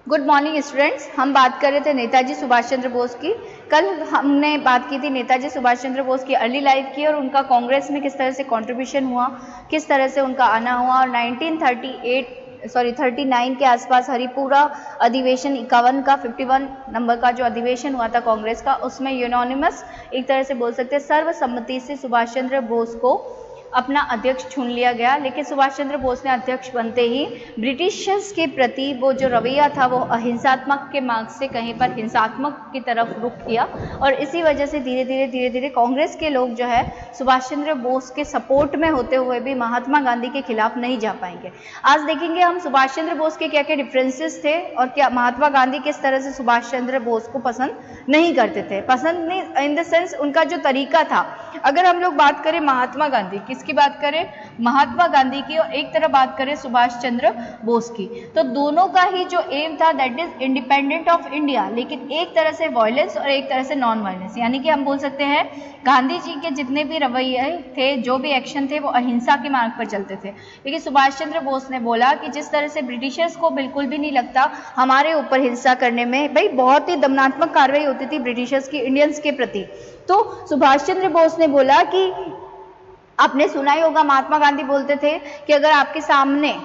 Good morning students. हम बात कर रहे थे नेताजी सुभाष चंद्र बोस की। कल हमने बात की थी नेताजी सुभाष चंद्र बोस की अर्ली लाइफ की और उनका कांग्रेस में किस तरह से कंट्रीब्यूशन हुआ, किस तरह से उनका आना हुआ। और 1939 के आसपास हरिपुरा अधिवेशन 51 का 51 नंबर का जो अधिवेशन हुआ था कांग्रेस का, उसमें यूनानिमस एक तरह से बोल सकते हैं सर्वसम्मति से सुभाष चंद्र बोस को अपना अध्यक्ष चुन लिया गया। लेकिन सुभाष चंद्र बोस ने अध्यक्ष बनते ही ब्रिटिशर्स के प्रति वो जो रवैया था वो अहिंसात्मक के मार्ग से कहीं पर हिंसात्मक की तरफ रुख किया और इसी वजह से धीरे धीरे कांग्रेस के लोग जो है सुभाष चंद्र बोस के सपोर्ट में होते हुए भी महात्मा गांधी के खिलाफ नहीं जा पाएंगे। आज देखेंगे हम सुभाष चंद्र बोस के क्या क्या डिफरेंसेस थे और क्या महात्मा गांधी किस तरह से सुभाष चंद्र बोस को पसंद नहीं करते थे। पसंद नहीं इन द सेंस उनका जो तरीका था। अगर हम लोग बात करें महात्मा गांधी, किसकी बात करें? महात्मा गांधी की, और एक तरफ बात करें सुभाष चंद्र बोस की, तो दोनों का ही जो एम था that is independent of India, लेकिन एक तरह से वायलेंस और एक तरह से नॉन वायलेंस। यानी कि हम बोल सकते हैं गांधी जी के जितने भी रवैये थे, जो भी एक्शन थे, वो अहिंसा के मार्ग पर चलते थे। लेकिन सुभाष चंद्र बोस ने बोला कि जिस तरह से ब्रिटिशर्स को बिल्कुल भी नहीं लगता हमारे ऊपर हिंसा करने में, भाई बहुत ही दमनात्मक कार्रवाई होती थी ब्रिटिशर्स की इंडियंस के प्रति, तो सुभाष चंद्र बोस ने बोला कि आपने सुना ही होगा महात्मा गांधी बोलते थे कि अगर आपके सामने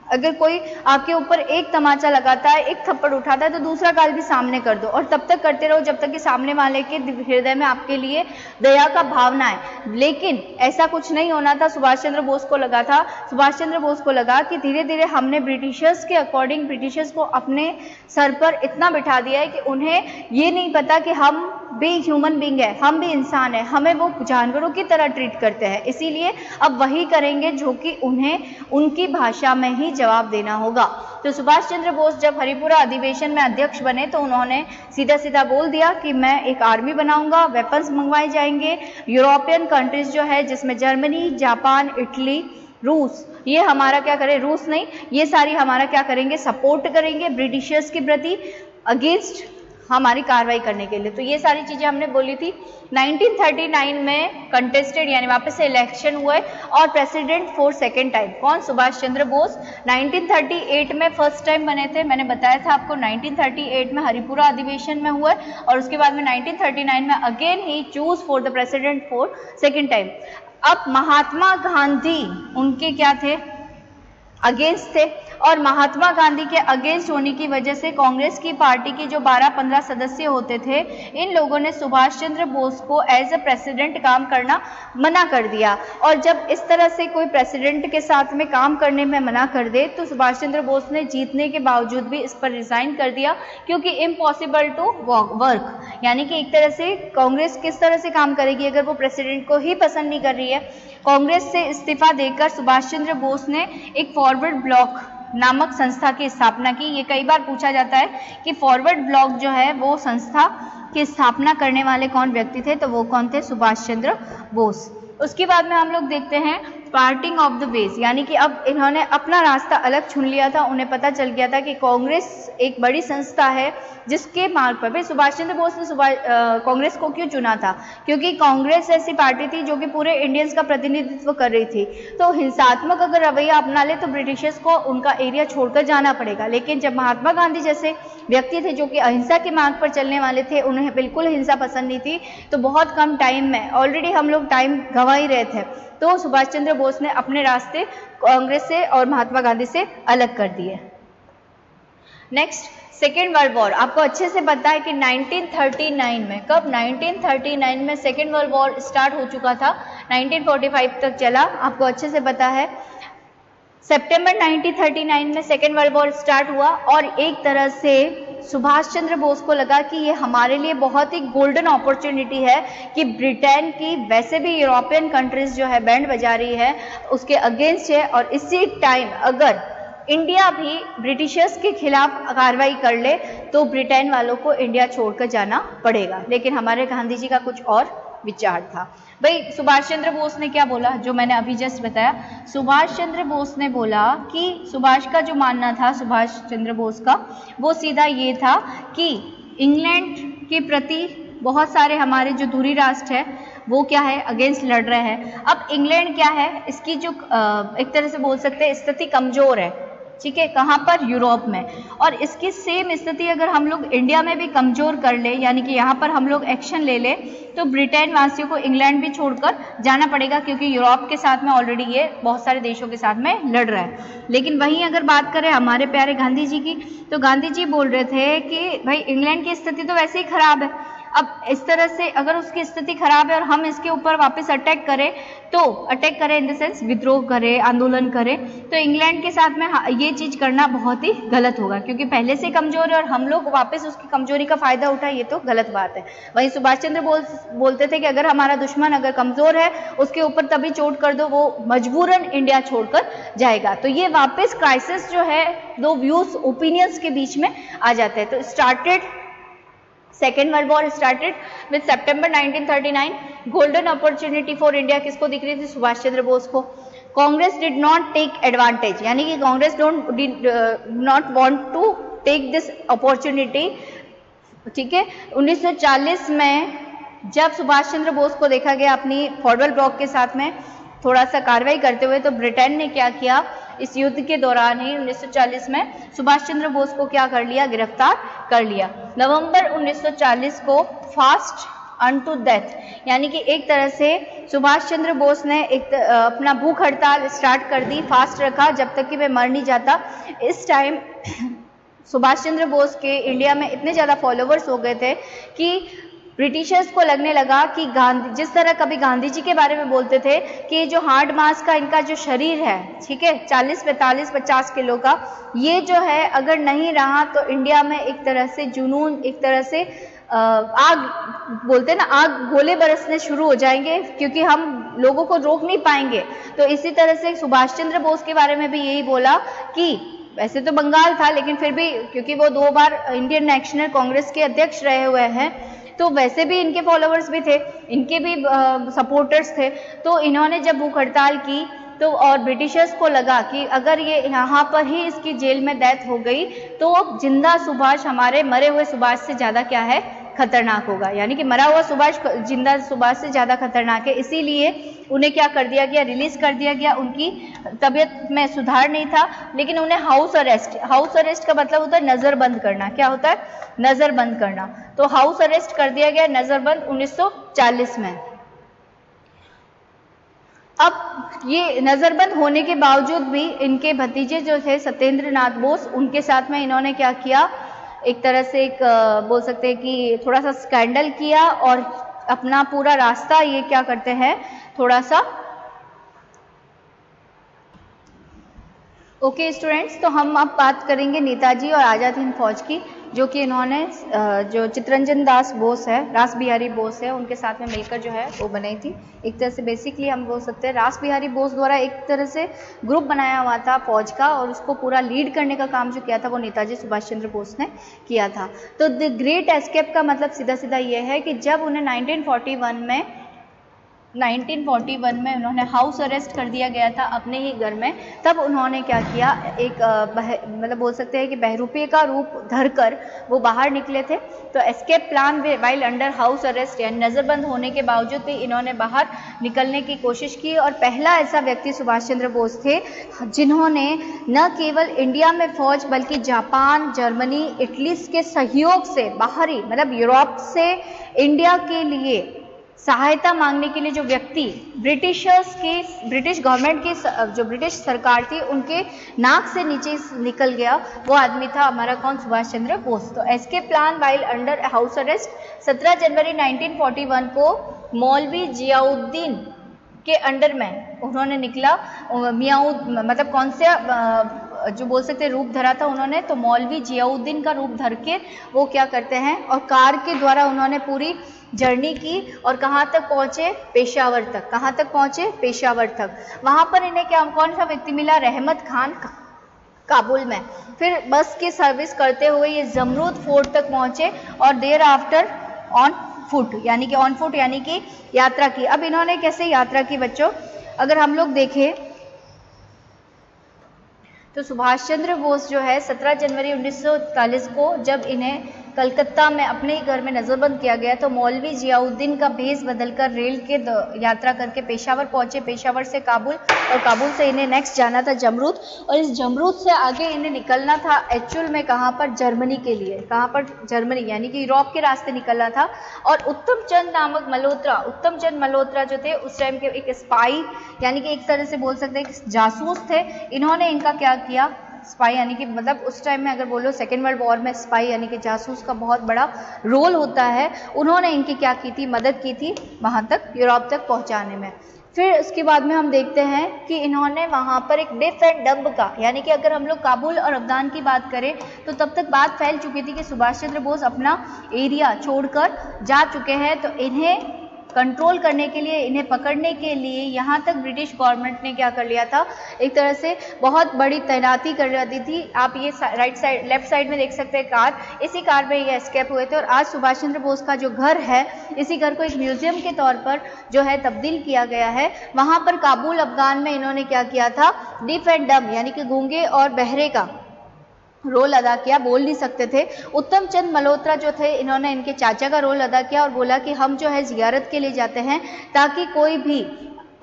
अगर कोई आपके ऊपर एक तमाचा लगाता है, एक थप्पड़ उठाता है, तो दूसरा गाल भी सामने कर दो और तब तक करते रहो जब तक कि सामने वाले के हृदय में आपके लिए दया का भावना है। लेकिन ऐसा कुछ नहीं होना था। सुभाष चंद्र बोस को लगा था, सुभाष चंद्र बोस को लगा कि धीरे धीरे हमने ब्रिटिशर्स के अकॉर्डिंग ब्रिटिशर्स को अपने सर पर इतना बिठा दिया है कि उन्हें ये नहीं पता कि हम भी ह्यूमन बीइंग है, हम भी इंसान है, हमें वो जानवरों की तरह ट्रीट करते हैं। इसीलिए अब वही करेंगे जो कि उन्हें उनकी भाषा में ही जवाब देना होगा। तो सुभाष चंद्र बोस जब हरिपुरा अधिवेशन में अध्यक्ष बने तो उन्होंने सीधा सीधा बोल दिया कि मैं एक आर्मी बनाऊंगा, वेपन्स मंगवाए जाएंगे, यूरोपियन कंट्रीज जो है जिसमें जर्मनी, जापान, इटली, रूस, ये हमारा क्या करें, रूस नहीं, ये सारी हमारा क्या करेंगे, सपोर्ट करेंगे ब्रिटिशर्स के प्रति अगेंस्ट हमारी कार्रवाई करने के लिए। तो ये सारी चीजें हमने बोली थी। 1939 में कंटेस्टेड यानी वापस से इलेक्शन हुए और प्रेसिडेंट फॉर सेकेंड टाइम कौन? सुभाष चंद्र बोस। 1938 में फर्स्ट टाइम बने थे, मैंने बताया था आपको 1938 में हरिपुरा अधिवेशन में हुए और उसके बाद में 1939 में again he choose for the president for second time. अब महात्मा गांधी उनके क्या थे? अगेंस्ट थे और महात्मा गांधी के अगेंस्ट होने की वजह से कांग्रेस की पार्टी के जो 12-15 सदस्य होते थे, इन लोगों ने सुभाष चंद्र बोस को एज ए प्रेसिडेंट काम करना मना कर दिया। और जब इस तरह से कोई प्रेसिडेंट के साथ में काम करने में मना कर दे तो सुभाष चंद्र बोस ने जीतने के बावजूद भी इस पर रिजाइन कर दिया, क्योंकि इम्पॉसिबल टू वर्क। यानी कि एक तरह से कांग्रेस किस तरह से काम करेगी अगर वो प्रेसिडेंट को ही पसंद नहीं कर रही है। कांग्रेस से इस्तीफा देकर सुभाष चंद्र बोस ने एक फॉरवर्ड ब्लॉक नामक संस्था की स्थापना की। ये कई बार पूछा जाता है कि फॉरवर्ड ब्लॉक जो है वो संस्था की स्थापना करने वाले कौन व्यक्ति थे, तो वो कौन थे? सुभाष चंद्र बोस। उसके बाद में हम लोग देखते हैं पार्टिंग ऑफ द वेज, यानी कि अब इन्होंने अपना रास्ता अलग चुन लिया था। उन्हें पता चल गया था कि कांग्रेस एक बड़ी संस्था है जिसके मार्ग पर, भाई सुभाष चंद्र बोस ने कांग्रेस को क्यों चुना था? क्योंकि कांग्रेस ऐसी पार्टी थी जो कि पूरे इंडियंस का प्रतिनिधित्व कर रही थी। तो हिंसात्मक अगर रवैया अपना ले तो ब्रिटिशर्स को उनका एरिया छोड़कर जाना पड़ेगा। लेकिन जब महात्मा गांधी जैसे व्यक्ति थे जो कि अहिंसा के मार्ग पर चलने वाले थे, उन्हें बिल्कुल हिंसा पसंद नहीं थी, तो बहुत कम टाइम में, ऑलरेडी हम लोग टाइम गंवा ही रहे थे, तो सुभाष चंद्र बोस ने अपने रास्ते कांग्रेस से और महात्मा गांधी से अलग कर दिए। Next, second world war. आपको अच्छे से पता है कि 1939 में, कब? 1939 में सेकेंड वर्ल्ड वॉर स्टार्ट हो चुका था, 1945 तक चला, आपको अच्छे से पता है। सितंबर 1939 में सेकेंड वर्ल्ड वॉर स्टार्ट हुआ और एक तरह से सुभाष चंद्र बोस को लगा कि ये हमारे लिए बहुत ही गोल्डन अपॉर्चुनिटी है कि ब्रिटेन की, वैसे भी यूरोपियन कंट्रीज जो है बैंड बजा रही है, उसके अगेंस्ट है, और इसी टाइम अगर इंडिया भी ब्रिटिशर्स के खिलाफ कार्रवाई कर ले तो ब्रिटेन वालों को इंडिया छोड़कर जाना पड़ेगा। लेकिन हमारे गांधी जी का कुछ और विचार था। भाई सुभाष चंद्र बोस ने क्या बोला, जो मैंने अभी जस्ट बताया। सुभाष चंद्र बोस ने बोला कि सुभाष का जो मानना था, सुभाष चंद्र बोस का, वो सीधा ये था कि इंग्लैंड के प्रति बहुत सारे हमारे जो धुरी राष्ट्र है वो क्या है, अगेंस्ट लड़ रहे हैं। अब इंग्लैंड क्या है, इसकी जो एक तरह से बोल सकते हैं स्थिति कमजोर है, ठीक है, कहाँ पर, यूरोप में। और इसकी सेम स्थिति अगर हम लोग इंडिया में भी कमजोर कर ले, यानी कि यहाँ पर हम लोग एक्शन ले ले, तो ब्रिटेन वासियों को इंग्लैंड भी छोड़कर जाना पड़ेगा, क्योंकि यूरोप के साथ में ऑलरेडी ये बहुत सारे देशों के साथ में लड़ रहा है। लेकिन वहीं अगर बात करें हमारे प्यारे गांधी जी की, तो गांधी जी बोल रहे थे कि भाई इंग्लैंड की स्थिति तो वैसे ही खराब है, अब इस तरह से अगर उसकी स्थिति खराब है और हम इसके ऊपर वापस अटैक करें, तो अटैक करें इन द सेंस विद्रोह करें, आंदोलन करें, तो इंग्लैंड के साथ में ये चीज करना बहुत ही गलत होगा, क्योंकि पहले से कमजोर है और हम लोग वापस उसकी कमजोरी का फायदा उठाए, ये तो गलत बात है। वहीं सुभाष चंद्र बोलते थे कि अगर हमारा दुश्मन अगर कमजोर है, उसके ऊपर तभी चोट कर दो, वो मजबूरन इंडिया छोड़कर जाएगा। तो ये वापस क्राइसिस जो है दो व्यूज ओपिनियंस के बीच में आ जाते हैं। तो started second world war started with September 1939। Golden opportunity for India किसको दिख रही थी? सुभाष चंद्र बोस को। Congress did not take advantage, यानी कि Congress did not want to take this opportunity, ठीक है। 1940 में जब सुभाष चंद्र बोस को देखा गया अपनी फॉरवर्ड ब्लॉक के साथ में थोड़ा सा कार्रवाई करते हुए, तो ब्रिटेन ने क्या किया, इस युद्ध के दौरान ही 1940 में सुभाष चंद्र बोस को क्या कर लिया, गिरफ्तार कर लिया। नवंबर 1940 को फास्ट अनटू डेथ, यानी कि एक तरह से सुभाष चंद्र बोस ने एक अपना भूख हड़ताल स्टार्ट कर दी, फास्ट रखा जब तक कि वे मर नहीं जाता। इस टाइम सुभाष चंद्र बोस के इंडिया में इतने ज़्यादा फॉलोवर्स हो गए थे कि ब्रिटिशर्स को लगने लगा कि गांधी, जिस तरह कभी गांधी जी के बारे में बोलते थे कि जो हार्ड मास का इनका जो शरीर है, ठीक है, 40, 45, 50 किलो का, ये जो है अगर नहीं रहा तो इंडिया में एक तरह से जुनून, एक तरह से आग बोलते हैं ना, आग गोले बरसने शुरू हो जाएंगे, क्योंकि हम लोगों को रोक नहीं पाएंगे। तो इसी तरह से सुभाष चंद्र बोस के बारे में भी यही बोला कि वैसे तो बंगाल था, लेकिन फिर भी क्योंकि वो 2 बार इंडियन नेशनल कांग्रेस के अध्यक्ष रहे हुए हैं, तो वैसे भी इनके फॉलोवर्स भी थे, इनके भी सपोर्टर्स थे। तो इन्होंने जब भूख हड़ताल की, तो और ब्रिटिशर्स को लगा कि अगर ये यहाँ पर ही इसकी जेल में डेथ हो गई, तो जिंदा सुभाष हमारे मरे हुए सुभाष से ज़्यादा क्या है, खतरनाक होगा, यानी कि मरा हुआ सुभाष जिंदा सुभाष से ज़्यादा खतरनाक है। इसीलिए उन्हें क्या कर दिया गया, रिलीज कर दिया गया। उनकी तबीयत में सुधार नहीं था, लेकिन उन्हें हाउस अरेस्ट का मतलब होता है नज़रबंद करना। क्या होता है? नज़रबंद करना। तो हाउस अरेस्ट कर दिया गया, नज़रबंद 1940 में। अब ये नज़रबंद होने के बावजूद भी इनके भतीजे जो थे सत्येंद्र नाथ बोस, उनके साथ में इन्होंने क्या किया, एक तरह से एक बोल सकते हैं कि थोड़ा सा स्कैंडल किया और अपना पूरा रास्ता ये क्या करते हैं, थोड़ा सा। ओके स्टूडेंट्स, तो हम अब बात करेंगे नेताजी और आज़ाद हिंद फौज की, जो कि इन्होंने जो चित्तरंजन दास बोस है, रास बिहारी बोस है, उनके साथ में मिलकर जो है वो बनाई थी। एक तरह से बेसिकली हम बोल सकते हैं रास बिहारी बोस द्वारा एक तरह से ग्रुप बनाया हुआ था फौज का, और उसको पूरा लीड करने का काम जो किया था वो नेताजी सुभाष चंद्र बोस ने किया था। तो द ग्रेट एस्केप का मतलब सीधा सीधा ये है कि जब उन्हें 1941 में उन्होंने हाउस अरेस्ट कर दिया गया था अपने ही घर में, तब उन्होंने क्या किया, एक मतलब बोल सकते हैं कि बहरूपे का रूप धरकर वो बाहर निकले थे। तो escape plan while under house arrest, यानी नज़रबंद होने के बावजूद भी इन्होंने बाहर निकलने की कोशिश की। और पहला ऐसा व्यक्ति सुभाष चंद्र बोस थे जिन्होंने न केवल इंडिया में फौज, बल्कि जापान, जर्मनी, इटली के सहयोग से बाहरी मतलब यूरोप से इंडिया के लिए सहायता मांगने के लिए जो व्यक्ति ब्रिटिश गवर्नमेंट की, जो ब्रिटिश सरकार थी, उनके नाक से नीचे निकल गया, वो आदमी था हमारा कौन, सुभाष चंद्र बोस। तो escape plan while under house arrest 17 जनवरी 1941 को मौलवी जियाउद्दीन के अंडर में उन्होंने निकला। मतलब कौन से जो बोल सकते हैं रूप धरा था उन्होंने, तो मौलवी जियाउद्दीन का रूप धर के वो क्या करते हैं, और कार के द्वारा उन्होंने पूरी जर्नी की और कहाँ तक पहुँचे, पेशावर तक। कहाँ तक पहुँचे, पेशावर तक। वहाँ पर इन्हें क्या, कौन सा व्यक्ति मिला, रहमत खान, काबुल में। फिर बस की सर्विस करते हुए ये जमरूद फोर्ट तक पहुँचे और देर आफ्टर ऑन फुट, यानी कि ऑन फुट यानी कि यात्रा की। अब इन्होंने कैसे यात्रा की बच्चों, अगर हम लोग देखें तो सुभाष चंद्र बोस जो है 17 जनवरी 1941 को जब इन्हें कलकत्ता में अपने ही घर में नज़रबंद किया गया तो मौलवी जियाउद्दीन का भेष बदलकर रेल के यात्रा करके पेशावर पहुंचे। पेशावर से काबुल और काबुल से इन्हें नेक्स्ट जाना था जमरूद, और इस जमरूद से आगे इन्हें निकलना था एक्चुअल में कहाँ पर, जर्मनी के लिए। कहाँ पर, जर्मनी, यानी कि यूरोप के रास्ते निकलना था। और उत्तम चंद नामक मल्होत्रा, उत्तम चंद मल्होत्रा जो थे उस टाइम के एक स्पाई, यानी कि एक तरह से बोल सकते हैं जासूस थे। इन्होंने इनका क्या किया, स्पाई यानी कि मतलब उस टाइम में अगर बोलो सेकेंड वर्ल्ड वॉर में स्पाई यानी कि जासूस का बहुत बड़ा रोल होता है। उन्होंने इनकी क्या की थी, मदद की थी वहाँ तक, यूरोप तक पहुँचाने में। फिर उसके बाद में हम देखते हैं कि इन्होंने वहाँ पर एक डिफ एंड डंप का, यानी कि अगर हम लोग काबुल और अफगान की बात करें तो तब तक बात फैल चुकी थी कि सुभाष चंद्र बोस अपना एरिया छोड़कर जा चुके हैं। तो इन्हें कंट्रोल करने के लिए, इन्हें पकड़ने के लिए यहाँ तक ब्रिटिश गवर्नमेंट ने क्या कर लिया था, एक तरह से बहुत बड़ी तैनाती कर दी थी। आप ये राइट साइड, लेफ्ट साइड में देख सकते हैं कार, इसी कार में ये एस्केप हुए थे। और आज सुभाष चंद्र बोस का जो घर है, इसी घर को एक म्यूजियम के तौर पर जो है तब्दील किया गया है। वहाँ पर काबुल अफगान में इन्होंने क्या किया था, डिफ एंड डंप यानी कि गूंगे और बहरे का रोल अदा किया, बोल नहीं सकते थे। उत्तम चंद मल्होत्रा जो थे, इन्होंने इनके चाचा का रोल अदा किया और बोला कि हम जो है जियारत के लिए जाते हैं ताकि कोई भी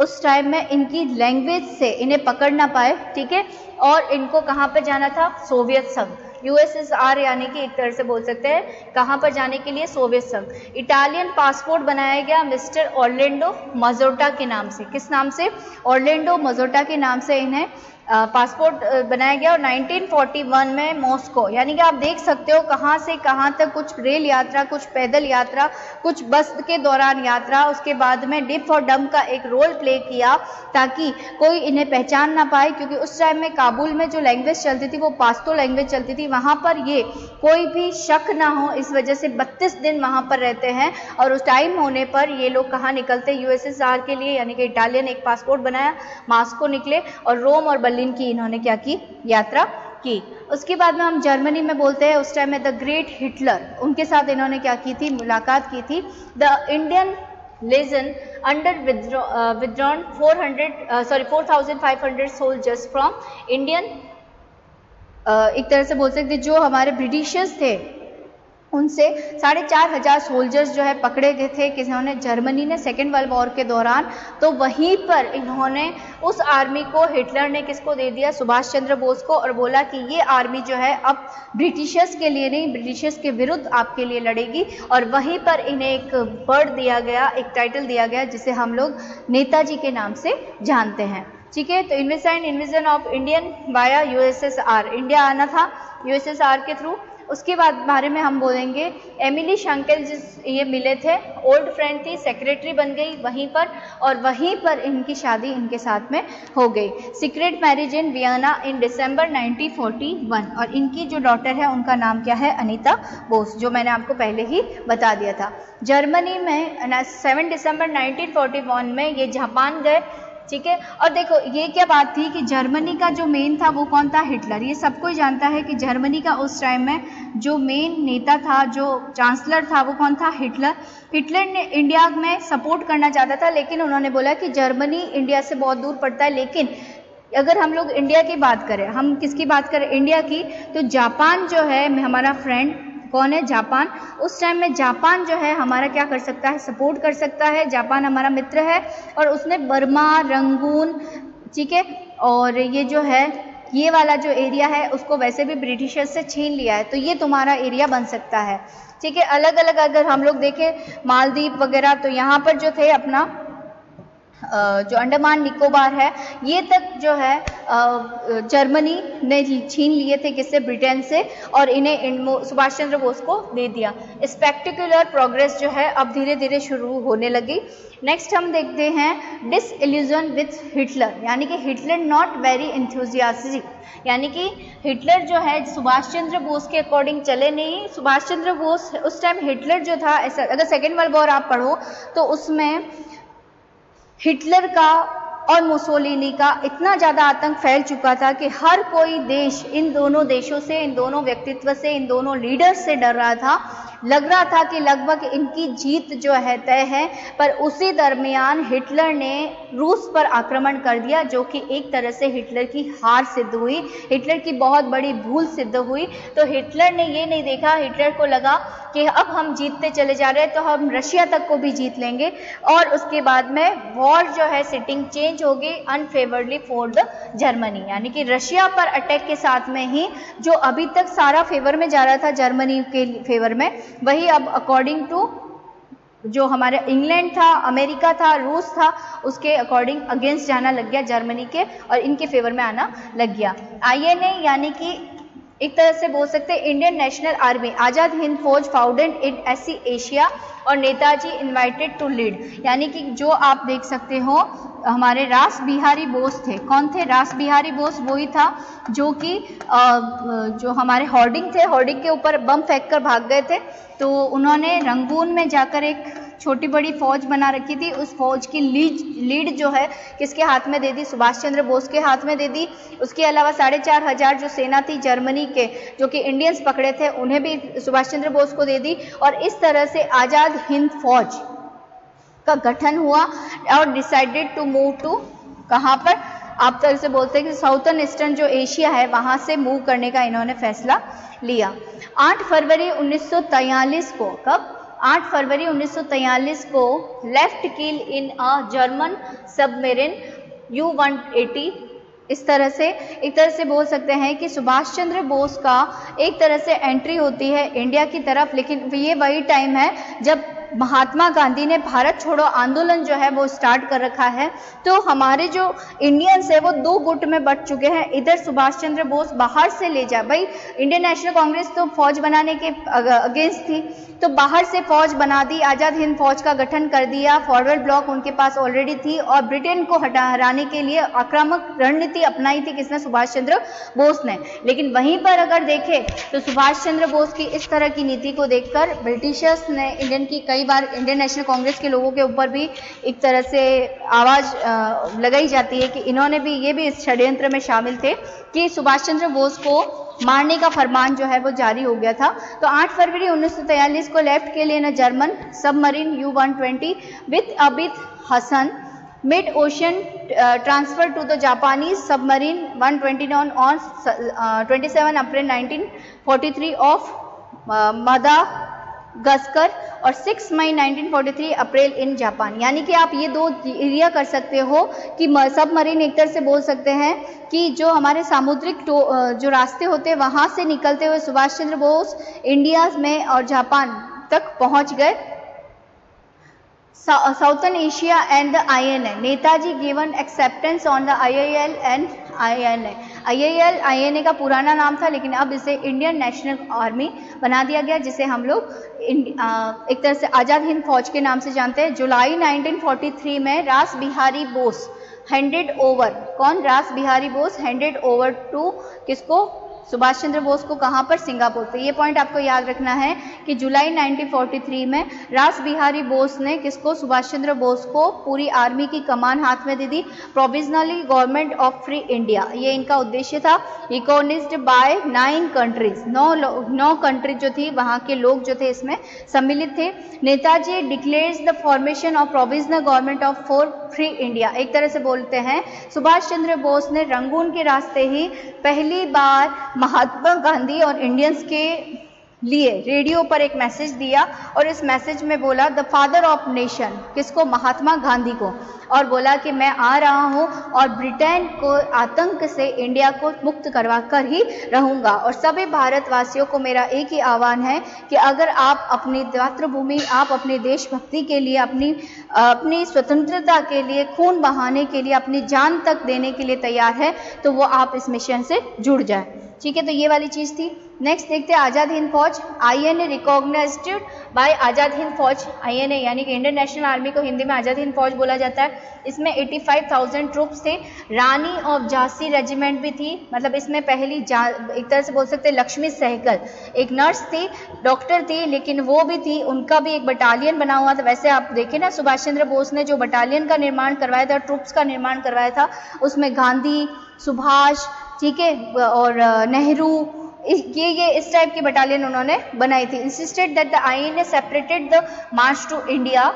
उस टाइम में इनकी लैंग्वेज से इन्हें पकड़ ना पाए, ठीक है। और इनको कहाँ पर जाना था, सोवियत संघ, यूएसएसआर, यानी कि एक तरह से बोल सकते हैं कहाँ पर जाने के लिए, सोवियत संघ। इटालियन पासपोर्ट बनाया गया मिस्टर ऑर्लैंडो मजोर्टा के नाम से। किस नाम से, ऑर्लैंडो मजोर्टा के नाम से इन्हें पासपोर्ट बनाया गया। और 1941 में मॉस्को, यानी कि आप देख सकते हो कहाँ से कहाँ तक, कुछ रेल यात्रा, कुछ पैदल यात्रा, कुछ बस के दौरान यात्रा, उसके बाद में डिफ और डंप का एक रोल प्ले किया ताकि कोई इन्हें पहचान ना पाए। क्योंकि उस टाइम में काबुल में जो लैंग्वेज चलती थी वो पाश्तो लैंग्वेज चलती थी, वहाँ पर ये कोई भी शक ना हो, इस वजह से 32 दिन वहाँ पर रहते हैं। और उस टाइम होने पर ये लोग कहाँ निकलते, यूएसएसआर के लिए, यानी कि इटालियन एक पासपोर्ट बनाया, मॉस्को निकले और रोम और बर्लिन की इन्होंने क्या की, यात्रा की। उसके बाद में हम जर्मनी में बोलते हैं, उस टाइम में द ग्रेट हिटलर, उनके साथ इन्होंने क्या की थी, मुलाकात की थी। The Indian legion under withdrawn 4,500 soldiers from Indian, एक तरह से बोल सकते जो हमारे ब्रिटिशर्स थे उनसे 4,500 सोल्जर्स जो है पकड़े गए थे किन्होंने, जर्मनी ने सेकेंड वर्ल्ड वॉर के दौरान। तो वहीं पर इन्होंने उस आर्मी को, हिटलर ने किसको दे दिया, सुभाष चंद्र बोस को, और बोला कि ये आर्मी जो है अब ब्रिटिशर्स के लिए नहीं, ब्रिटिशर्स के विरुद्ध आपके लिए लड़ेगी। और वहीं पर इन्हें एक वर्ड दिया गया, एक टाइटल दिया गया जिसे हम लोग नेताजी के नाम से जानते हैं, ठीक है। तो invasion of Indian via USSR, India आना था यूएसएसआर के थ्रू। उसके बाद बारे में हम बोलेंगे एमिली शंकेल, जिस ये मिले थे, ओल्ड फ्रेंड थी, सेक्रेटरी बन गई वहीं पर, और वहीं पर इनकी शादी इनके साथ में हो गई। सीक्रेट मैरिज इन वियना इन दिसंबर 1941। और इनकी जो डॉटर है उनका नाम क्या है, अनीता बोस, जो मैंने आपको पहले ही बता दिया था। जर्मनी में 7 दिसंबर 1941 में ये जापान गए, ठीक है। और देखो ये क्या बात थी कि जर्मनी का जो मेन था वो कौन था, हिटलर। ये सब कोई जानता है कि जर्मनी का उस टाइम में जो मेन नेता था, जो चांसलर था, वो कौन था, हिटलर। हिटलर ने इंडिया में सपोर्ट करना चाहता था, लेकिन उन्होंने बोला कि जर्मनी इंडिया से बहुत दूर पड़ता है। लेकिन अगर हम लोग इंडिया की बात करें, हम किसकी बात करें, इंडिया की, तो जापान जो है हमारा फ्रेंड कौन है, जापान। उस टाइम में जापान जो है हमारा क्या कर सकता है, सपोर्ट कर सकता है। जापान हमारा मित्र है और उसने बर्मा, रंगून, ठीक है, और ये जो है ये वाला जो एरिया है उसको वैसे भी ब्रिटिशर्स से छीन लिया है, तो ये तुम्हारा एरिया बन सकता है, ठीक है। अलग अलग अगर हम लोग देखें मालदीव वगैरह, तो यहाँ पर जो थे अपना जो अंडमान निकोबार है, ये तक जो है जर्मनी ने छीन लिए थे, किससे, ब्रिटेन से, और इन्हें सुभाष चंद्र बोस को दे दिया। स्पेक्टिकुलर प्रोग्रेस जो है अब धीरे धीरे शुरू होने लगी। नेक्स्ट हम देखते हैं डिसइल्यूजन विथ हिटलर, यानी कि हिटलर नॉट वेरी एंथुसियास्टिक, यानी कि हिटलर जो है सुभाष चंद्र बोस के अकॉर्डिंग चले नहीं। सुभाष चंद्र बोस उस टाइम, हिटलर जो था, ऐसा अगर सेकेंड वर्ल्ड वॉर आप पढ़ो तो उसमें हिटलर का और मुसोलिनी का इतना ज़्यादा आतंक फैल चुका था कि हर कोई देश इन दोनों देशों से, इन दोनों व्यक्तित्व से, इन दोनों लीडर्स से डर रहा था। लग रहा था कि लगभग इनकी जीत जो है तय है, पर उसी दरमियान हिटलर ने रूस पर आक्रमण कर दिया, जो कि एक तरह से हिटलर की हार सिद्ध हुई, हिटलर की बहुत बड़ी भूल सिद्ध हुई। तो हिटलर ने ये नहीं देखा, हिटलर को लगा कि अब हम जीतते चले जा रहे हैं तो हम रशिया तक को भी जीत लेंगे, और उसके बाद में वॉर जो है सिटिंग चेंज हो गई अनफेवरली फॉर द जर्मनी, यानी कि रशिया पर अटैक के साथ में ही जो अभी तक सारा फेवर में जा रहा था जर्मनी के फेवर में, वही अब अकॉर्डिंग टू जो हमारे इंग्लैंड था, अमेरिका था, रूस था, उसके अकॉर्डिंग अगेंस्ट जाना लग गया जर्मनी के, और इनके फेवर में आना लग गया। आईएनए यानी कि एक तरह से बोल सकते हैं Indian national army, Azad Hind फौज फाउंडेड इन एसी एशिया, और नेताजी इनवाइटेड टू लीड, यानी कि जो आप देख सकते हो हमारे रास बिहारी बोस थे। कौन थे? रास बिहारी बोस वही था जो कि जो हमारे होर्डिंग थे, होर्डिंग के ऊपर बम फेंक कर भाग गए थे, तो उन्होंने रंगून में जाकर एक छोटी बड़ी फौज बना रखी थी। उस फौज की लीड जो है किसके हाथ में दे दी? सुभाष चंद्र बोस के हाथ में दे दी। उसके अलावा 4500 जो सेना थी जर्मनी के, जो कि इंडियंस पकड़े थे, उन्हें भी सुभाष चंद्र बोस को दे दी, और इस तरह से आज़ाद हिंद फौज का गठन हुआ और डिसाइडेड टू मूव टू कहाँ पर? आप तरह से बोलते हैं कि साउथर्न ईस्टर्न जो एशिया है वहाँ से मूव करने का इन्होंने फैसला लिया। 8 फरवरी 1943 को, कब? 8 फरवरी 1943 को लेफ्ट कील इन अ जर्मन सबमरीन U-180। इस तरह से एक तरह से बोल सकते हैं कि सुभाष चंद्र बोस का एक तरह से एंट्री होती है इंडिया की तरफ, लेकिन ये वही टाइम है जब महात्मा गांधी ने भारत छोड़ो आंदोलन जो है वो स्टार्ट कर रखा है। तो हमारे जो इंडियंस है वो 2 गुट में बट चुके हैं। इधर सुभाष चंद्र बोस बाहर से ले जा, भाई इंडियन नेशनल कांग्रेस तो फौज बनाने के अगेंस्ट थी, तो बाहर से फौज बना दी, आज़ाद हिंद फौज का गठन कर दिया, फॉरवर्ड ब्लॉक उनके पास ऑलरेडी थी, और ब्रिटेन को हराने के लिए आक्रामक रणनीति अपनाई थी किसने? सुभाष चंद्र बोस ने। लेकिन वहीं पर अगर देखें तो सुभाष चंद्र बोस की इस तरह की नीति को देखकर ब्रिटिशर्स ने कई बार इंडियन नेशनल कांग्रेस के लोगों के ऊपर भी एक तरह से आवाज लगाई जाती है कि इन्होंने भी, ये भी इस षड्यंत्र में शामिल थे कि सुभाष चंद्र बोस को मारने का फरमान जो है वो जारी हो गया था। तो 8 फरवरी 1943 को लेफ्ट के लिए न German submarine U-120 with Abid Hasan mid ocean transfer to the Japanese submarine 129 on 27 April 1943 of Madagascar और 6 मई 1943 अप्रैल इन जापान। यानी कि आप ये 2 एरिया कर सकते हो कि सबमरीन एक तरह से बोल सकते हैं कि जो हमारे सामुद्रिक जो रास्ते होते हैं वहाँ से निकलते हुए सुभाष चंद्र बोस इंडिया में और जापान तक पहुँच गए। Southern Asia and the INA, Netaji given acceptance on the IIL and INA। IIL INA का पुराना नाम था, लेकिन अब इसे इंडियन नेशनल आर्मी बना दिया गया, जिसे हम लोग एक तरह से आज़ाद हिंद फौज के नाम से जानते हैं। जुलाई 1943 में रास बिहारी बोस हैंडेड ओवर, कौन? Rash Behari Bose handed over to किसको? सुभाष चंद्र बोस को। कहाँ पर? सिंगापुर पे। ये पॉइंट आपको याद रखना है कि जुलाई 1943 में रास बिहारी बोस ने किसको? सुभाष चंद्र बोस को पूरी आर्मी की कमान हाथ में दे दी। Provisionally government of free India, ये इनका उद्देश्य था। रिकॉग्नाइज्ड बाय 9 कंट्रीज, 9 कंट्रीज जो थी वहाँ के लोग जो थे इसमें सम्मिलित थे। Netaji declares the formation of provisional government of for free India. एक तरह से बोलते हैं सुभाष चंद्र बोस ने रंगून के रास्ते ही पहली बार महात्मा गांधी और इंडियंस के लिए रेडियो पर एक मैसेज दिया, और इस मैसेज में बोला द फादर ऑफ नेशन, किसको? महात्मा गांधी को, और बोला कि मैं आ रहा हूं और ब्रिटेन को आतंक से इंडिया को मुक्त करवा कर ही रहूंगा। और सभी भारतवासियों को मेरा एक ही आह्वान है कि अगर आप अपनी मातृभूमि, आप अपनी देशभक्ति के लिए, अपनी स्वतंत्रता के लिए खून बहाने के लिए, अपनी जान तक देने के लिए तैयार है, तो वो आप इस मिशन से जुड़ जाए। ठीक है, तो ये वाली चीज़ थी। नेक्स्ट देखते हैं आज़ाद हिंद फौज। INA recognised bye Azad Hind फौज। INA यानी कि इंडियन नेशनल आर्मी को हिंदी में आज़ाद हिंद फौज बोला जाता है। इसमें 85,000 ट्रूप्स थे। रानी ऑफ झांसी रेजिमेंट भी थी, मतलब इसमें पहली एक तरह से बोल सकते हैं लक्ष्मी सहगल एक नर्स थी, डॉक्टर थी, लेकिन वो भी थी, उनका भी एक बटालियन बना हुआ था। वैसे आप देखें ना, सुभाष चंद्र बोस ने जो बटालियन का निर्माण करवाया था, ट्रूप्स का निर्माण करवाया था, उसमें गांधी, सुभाष, ठीक है, और नेहरू, ये इस टाइप की बटालियन उन्होंने बनाई थी। Insisted that the INA separated the March two India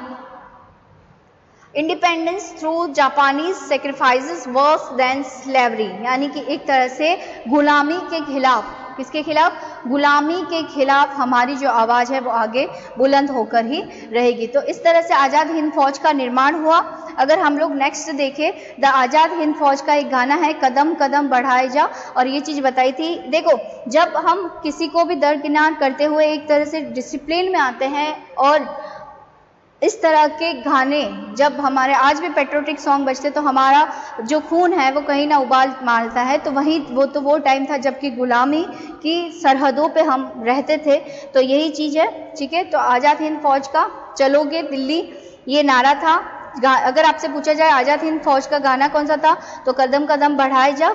independence through Japanese sacrifices worse than slavery, यानी कि एक तरह से गुलामी के खिलाफ, किसके खिलाफ? गुलामी के खिलाफ हमारी जो आवाज़ है वो आगे बुलंद होकर ही रहेगी। तो इस तरह से आज़ाद हिंद फौज का निर्माण हुआ। अगर हम लोग नेक्स्ट देखें, द आज़ाद हिंद फौज का एक गाना है, कदम कदम बढ़ाए जा, और ये चीज़ बताई थी। देखो, जब हम किसी को भी दरकिनार करते हुए एक तरह से डिसिप्लिन में आते हैं, और इस तरह के गाने जब हमारे आज भी पेट्रोटिक सॉन्ग बजते तो हमारा जो खून है वो कहीं ना उबाल मारता है। तो वही वो टाइम था जबकि गुलामी की सरहदों पे हम रहते थे। तो यही चीज़ है, ठीक है। तो आज़ाद हिंद फौज का चलोगे दिल्ली, ये नारा था। अगर आपसे पूछा जाए आज़ाद हिंद फौज का गाना कौन सा था, तो कदम कदम बढ़ाए जा।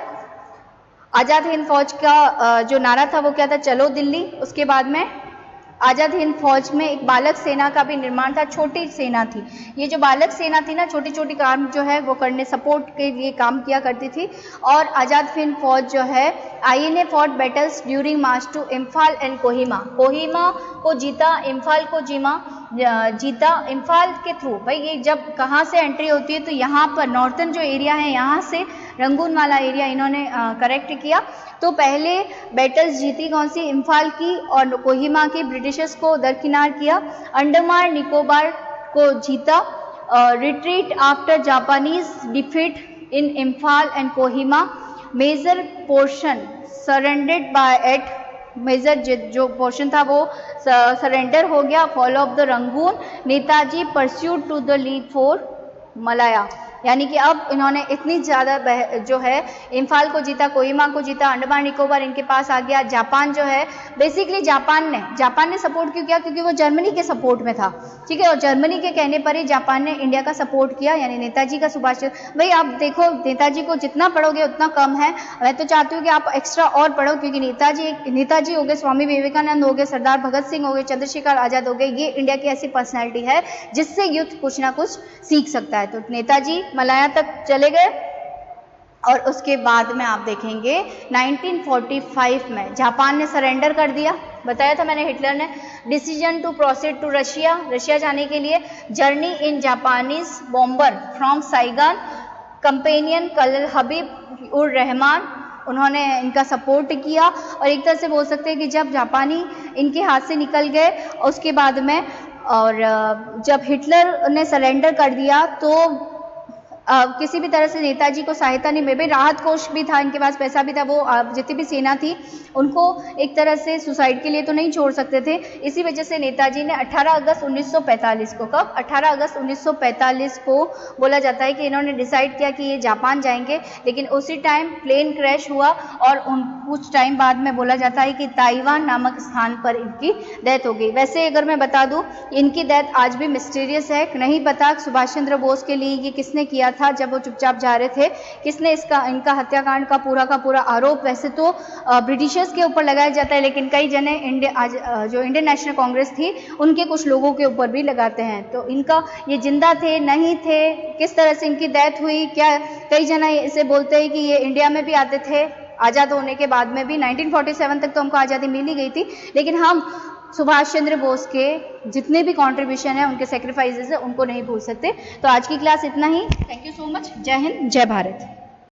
आज़ाद हिंद फौज का जो नारा था वो क्या था? चलो दिल्ली। उसके बाद में आज़ाद हिंद फौज में एक बालक सेना का भी निर्माण था, छोटी सेना थी। ये जो बालक सेना थी ना, छोटी छोटी काम जो है वो करने, सपोर्ट के लिए काम किया करती थी। और आज़ाद हिंद फौज जो है INA fought battles during March two Imphal and Kohima, Kohima को जीता, इम्फाल को जीता। इम्फाल के थ्रू, भाई ये जब कहाँ से एंट्री होती है तो यहाँ पर नॉर्थन जो एरिया है यहाँ से रंगून वाला एरिया इन्होंने करेक्ट किया। तो पहले बैटल्स जीती कौन सी? इम्फाल की और कोहिमा की, ब्रिटिशर्स को दरकिनार किया। अंडमान निकोबार को जीता। Retreat after Japanese defeat in Imphal and Kohima, major portion surrendered by at, major जो पोर्शन था वो सरेंडर हो गया। Fall of the Rangoon, Netaji pursued to the lead for Malaya, यानी कि अब इन्होंने इतनी ज़्यादा जो है इम्फाल को जीता, कोहिमा को जीता, अंडमान निकोबार इनके पास आ गया। जापान जो है बेसिकली जापान ने सपोर्ट क्यों किया? क्योंकि वो जर्मनी के सपोर्ट में था, ठीक है। और जर्मनी के कहने पर ही जापान ने इंडिया का सपोर्ट किया, यानी नेताजी का, सुभाष चंद्र। भाई आप देखो, नेताजी को जितना पढ़ोगे उतना कम है। मैं तो चाहती हूँ कि आप एक्स्ट्रा और पढ़ो, क्योंकि नेताजी हो गए, स्वामी विवेकानंद हो गए, सरदार भगत सिंह हो गए, चंद्रशेखर आज़ाद हो गए। ये इंडिया की ऐसी पर्सनैलिटी है जिससे यूथ कुछ ना कुछ सीख सकता है। तो नेताजी मलाया तक चले गए। और उसके बाद में आप देखेंगे 1945 में जापान ने सरेंडर कर दिया। बताया था मैंने, हिटलर ने decision to proceed to Russia जाने के लिए। Journey in Japanese bomber from Saigon, companion colonel Habib ur Rahman, उन्होंने इनका सपोर्ट किया। और एक तरह से बोल सकते हैं कि जब जापानी इनके हाथ से निकल गए उसके बाद में, और जब हिटलर ने सरेंडर कर दिया तो किसी भी तरह से नेताजी को सहायता नहीं मिली। राहत कोष भी था इनके पास, पैसा भी था, वो जितनी भी सेना थी उनको एक तरह से सुसाइड के लिए तो नहीं छोड़ सकते थे। इसी वजह से नेताजी ने 18 अगस्त 1945 को, कब? 18 अगस्त 1945 को बोला जाता है कि इन्होंने डिसाइड किया कि ये जापान जाएंगे। लेकिन उसी टाइम प्लेन क्रैश हुआ और कुछ टाइम बाद में बोला जाता है कि ताइवान नामक स्थान पर इनकी डेथ हो गई। वैसे अगर मैं बता दूं, इनकी डेथ आज भी मिस्टीरियस है, नहीं पता सुभाष चंद्र बोस के लिए ये किसने किया था जब वो चुपचाप जा रहे थे, किसने इनका हत्याकांड का पूरा आरोप वैसे तो ब्रिटिशर्स के ऊपर लगाया जाता है, लेकिन कई जने जो इंडियन नेशनल कांग्रेस थी उनके कुछ लोगों के ऊपर भी लगाते हैं। तो इनका ये जिंदा थे नहीं थे, किस तरह से इनकी डेथ हुई, क्या कई जने इसे बोलते हैं कि ये इंडिया में भी आते थे आज़ाद होने के बाद में भी। 1947 तक तो हमको आज़ादी मिल ही गई थी, लेकिन हम सुभाष चंद्र बोस के जितने भी कंट्रीब्यूशन है, उनके सेक्रीफाइसेस है, उनको नहीं भूल सकते। तो आज की क्लास इतना ही। Thank you so much. Jai Hind, जय भारत।